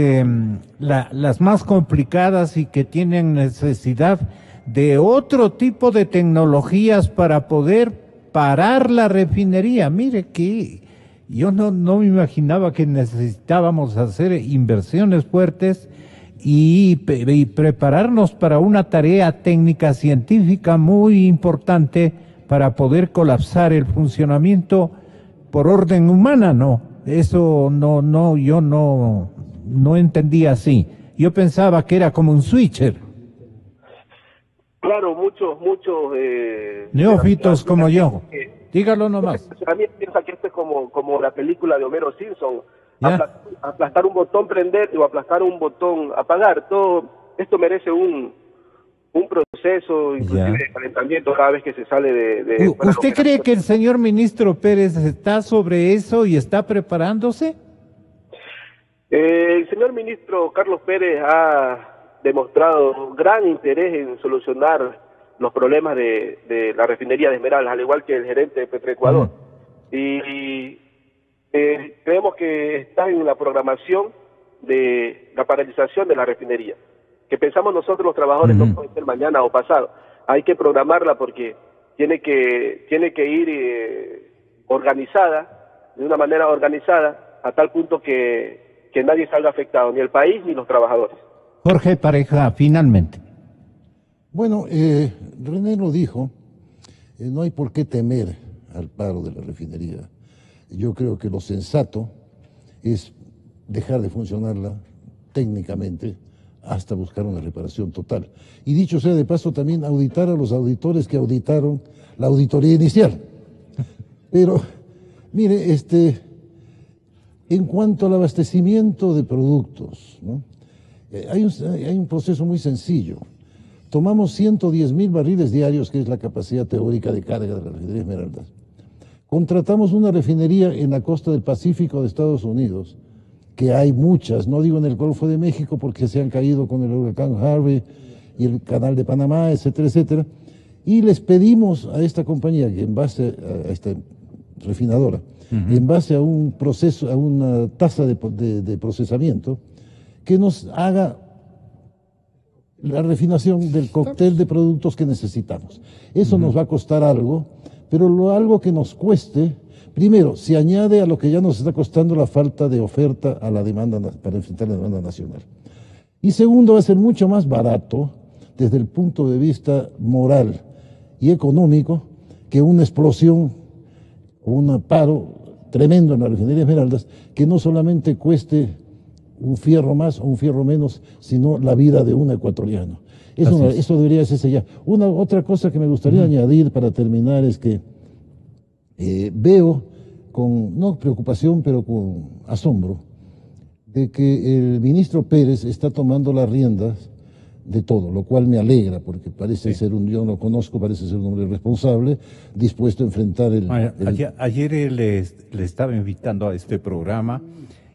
más complicadas y que tienen necesidad de otro tipo de tecnologías para poder parar la refinería? Mire que yo no me imaginaba que necesitábamos hacer inversiones fuertes y prepararnos para una tarea técnica científica muy importante para poder colapsar el funcionamiento por orden humana, ¿no? Eso yo no entendía así. Yo pensaba que era como un switcher. Claro, muchos neófitos como yo. Dígalo nomás. A mí piensa que esto es como la película de Homero Simpson. Aplastar un botón prender o aplastar un botón apagar. Todo esto merece un proceso, inclusive de calentamiento cada vez que se sale de ¿Usted cree que el señor ministro Pérez está sobre eso y está preparándose? El señor ministro Carlos Pérez ha demostrado gran interés en solucionar los problemas de la refinería de Esmeraldas, al igual que el gerente de Petroecuador. Y creemos que está en la programación de la paralización de la refinería, que pensamos nosotros los trabajadores no puede ser mañana o pasado. Hay que programarla porque tiene que ir organizada, de una manera organizada, a tal punto que nadie salga afectado, ni el país ni los trabajadores. Jorge Pareja, finalmente. Bueno, René lo dijo, no hay por qué temer al paro de la refinería. Yo creo que lo sensato es dejar de funcionarla técnicamente hasta buscar una reparación total. Y dicho sea de paso, también auditar a los auditores que auditaron la auditoría inicial. Pero, mire, en cuanto al abastecimiento de productos, ¿no? Hay un proceso muy sencillo. Tomamos 110,000 barriles diarios, que es la capacidad teórica de carga de la refinería Esmeraldas. Contratamos una refinería en la costa del Pacífico de Estados Unidos, que hay muchas, no digo en el Golfo de México porque se han caído con el huracán Harvey y el canal de Panamá, etcétera, etcétera. Y les pedimos a esta compañía, que en base a esta refinadora, en base a un proceso, a una tasa de procesamiento, que nos haga la refinación del cóctel de productos que necesitamos. Eso nos va a costar algo, pero algo que nos cueste, primero, se añade a lo que ya nos está costando la falta de oferta a la demanda para enfrentar la demanda nacional. Y segundo, va a ser mucho más barato desde el punto de vista moral y económico que una explosión o un paro tremendo en la refinería Esmeraldas, que no solamente cueste un fierro más o un fierro menos, sino la vida de un ecuatoriano. Eso debería hacerse ya. Otra cosa que me gustaría añadir para terminar es que veo con, no preocupación, pero con asombro, de que el ministro Pérez está tomando las riendas de todo, lo cual me alegra, porque parece ser yo lo conozco, parece ser un hombre responsable, dispuesto a enfrentar Ayer le estaba invitando a este programa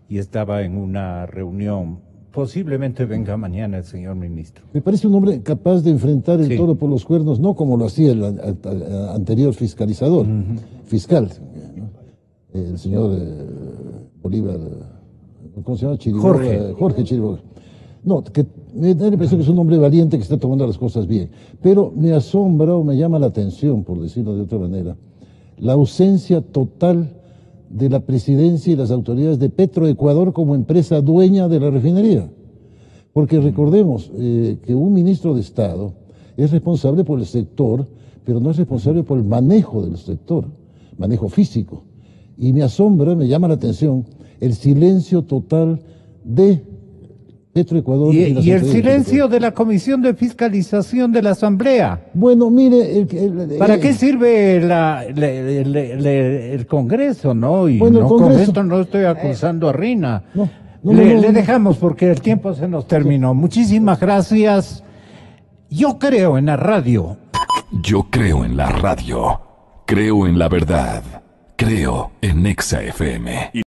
y estaba en una reunión. Posiblemente venga mañana el señor ministro. Me parece un hombre capaz de enfrentar el toro por los cuernos, no como lo hacía el anterior fiscalizador, fiscal, ¿no? El señor Bolívar, ¿cómo se llama? Jorge Chiriboga. No, que me da la impresión que es un hombre valiente que está tomando las cosas bien. Pero me asombra o me llama la atención, por decirlo de otra manera, la ausencia total de la presidencia y las autoridades de Petroecuador como empresa dueña de la refinería. Porque recordemos que un ministro de Estado es responsable por el sector, pero no es responsable por el manejo del sector, manejo físico. Y me asombra, me llama la atención, el silencio total de Petroecuador. Y el silencio de la Comisión de Fiscalización de la Asamblea. Bueno, mire... ¿Para qué sirve el Congreso, no? Y bueno, con esto no estoy acusando a Rina. Le dejamos porque el tiempo se nos terminó. Muchísimas gracias. Yo creo en la radio. Yo creo en la radio. Creo en la verdad. Creo en Nexa FM.